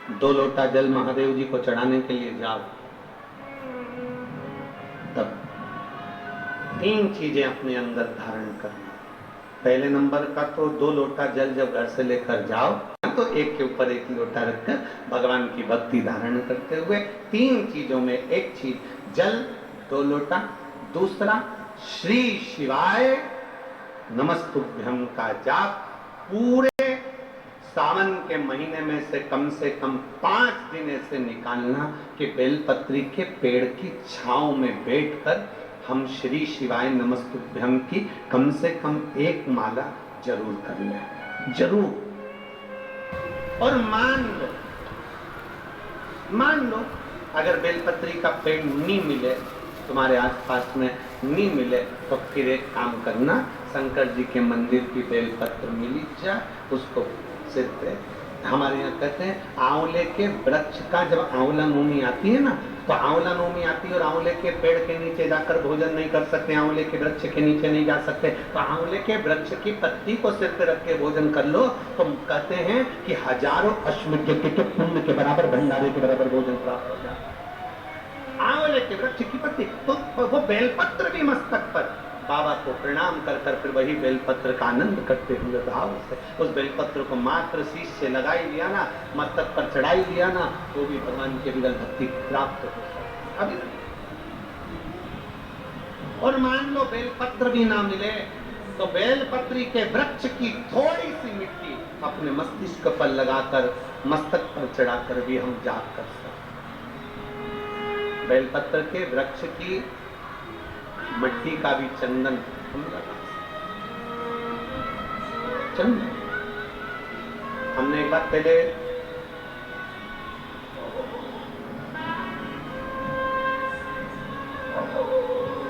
2 लोटा जल महादेव जी को चढ़ाने के लिए जाओ, तब 3 चीजें अपने अंदर धारण करना। पहले नंबर का तो 2 लोटा जल जब घर से लेकर जाओ तो एक के ऊपर एक लोटा रखकर भगवान की भक्ति धारण करते हुए 3 चीजों में एक चीज जल 2 लोटा, दूसरा श्री शिवाय नमस्तुभ्यं का जाप पूरे सावन के महीने में से कम 5 दिन ऐसे निकालना कि बेलपत्री के पेड़ की छांव में बैठकर हम श्री शिवाय नमस्तुभ्यं की कम से कम 1 माला जरूर कर लें, जरूर। और मान लो अगर बेलपत्री का पेड़ नहीं मिले, तुम्हारे आसपास में नहीं मिले, तो फिर एक काम करना, शंकर जी के मंदिर की बेलपत्र मिली जा, उसको सिर पे, हमारे यहाँ कहते हैं आंवले के वृक्ष का जब आंवला नोमी आती है ना, तो आंवला नोमी आती है और आंवले के पेड़ के नीचे जाकर भोजन नहीं कर सकते, आंवले के वृक्ष के नीचे नहीं जा सकते, तो आंवले के वृक्ष की पत्ती को सिर पे रख के भोजन कर लो, तो कहते हैं कि हजारों अश्वमेध के पुण्य के बराबर, भंडारे के बराबर भोजन प्राप्त हो जाता है। आंवले के वृक्ष की पत्ती, तो वो बेलपत्र भी मस्तक पर बाबा को प्रणाम कर कर फिर वही बेलपत्र का आनंद करते हुए भाव से उस बेलपत्र को मात्र शीश से लगाई लिया ना, मस्तक पर चढ़ाई लिया ना, तो भी भगवान के विरल भक्ति प्राप्त हो सकती। अभी और मान लो बेलपत्र भी ना मिले, तो बेलपत्री के वृक्ष की थोड़ी सी मिट्टी अपने मस्तिष्क पर लगाकर मस्तक पर चढ़ाकर भी हम जाप कर सकते। बेलपत्र के वृक्ष की मिट्टी का भी चंदन हम लगा सकते। चंदन हमने एक बार पहले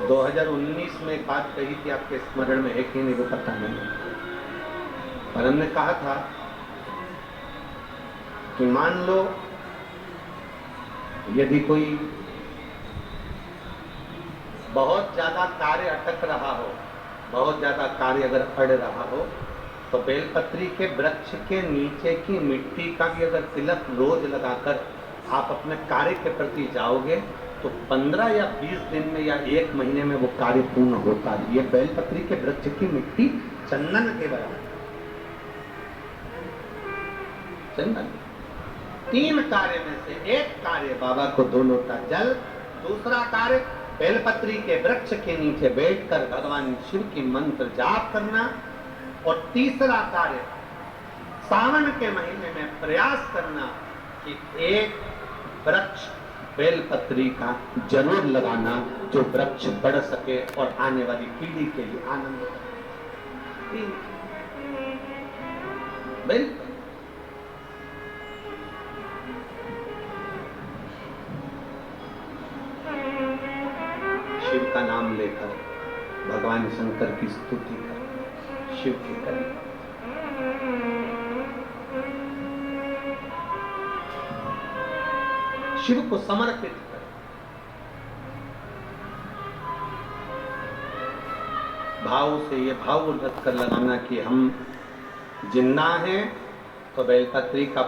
(2019) में एक बात कही थी, आपके स्मरण में है कि नहीं वो पता नहीं, पर हमने कहा था कि मान लो यदि कोई बहुत ज्यादा कार्य अटक रहा हो, बहुत ज्यादा कार्य अगर अड़ रहा हो, तो बेलपत्री के वृक्ष के नीचे की मिट्टी का भी अगर तिलक रोज लगाकर आप अपने कार्य के प्रति जाओगे, तो 15 या 20 दिन में या 1 महीने में वो कार्य पूर्ण होता है। ये बेलपत्री के वृक्ष की मिट्टी चंदन के बराबर, चंदन। 3 कार्य में से एक कार्य बाबा को 2 लोटा जल, दूसरा कार्य बेलपत्री के वृक्ष के नीचे बैठकर भगवान शिव की मंत्र जाप करना, और तीसरा कार्य सावन के महीने में प्रयास करना कि एक वृक्ष बेलपत्री का जरूर लगाना जो वृक्ष बढ़ सके और आने वाली पीढ़ी के लिए आनंद बेल शिव का नाम लेकर भगवान शंकर की स्तुति कर, शिव की करें। शिव को समर्पित कर। भाव से ये भाव रख कर लगाना कि हम जिंदा हैं तो बेलपत्री का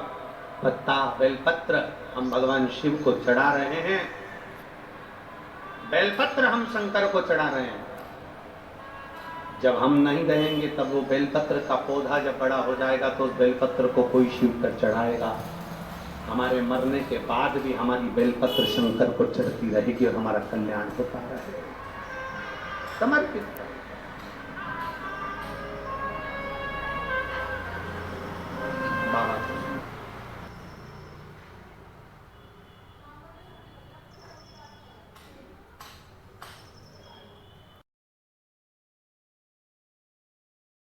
पत्ता, बेलपत्र हम भगवान शिव को चढ़ा रहे हैं, बेलपत्र हम शंकर को चढ़ा रहे हैं। जब हम नहीं रहेंगे तब वो बेलपत्र का पौधा जब बड़ा हो जाएगा तो उस बेलपत्र को कोई शिव पर चढ़ाएगा। हमारे मरने के बाद भी हमारी बेलपत्र शंकर को चढ़ती रहेगी और हमारा कल्याण होता रहेगा। समर्पित कर। बाबा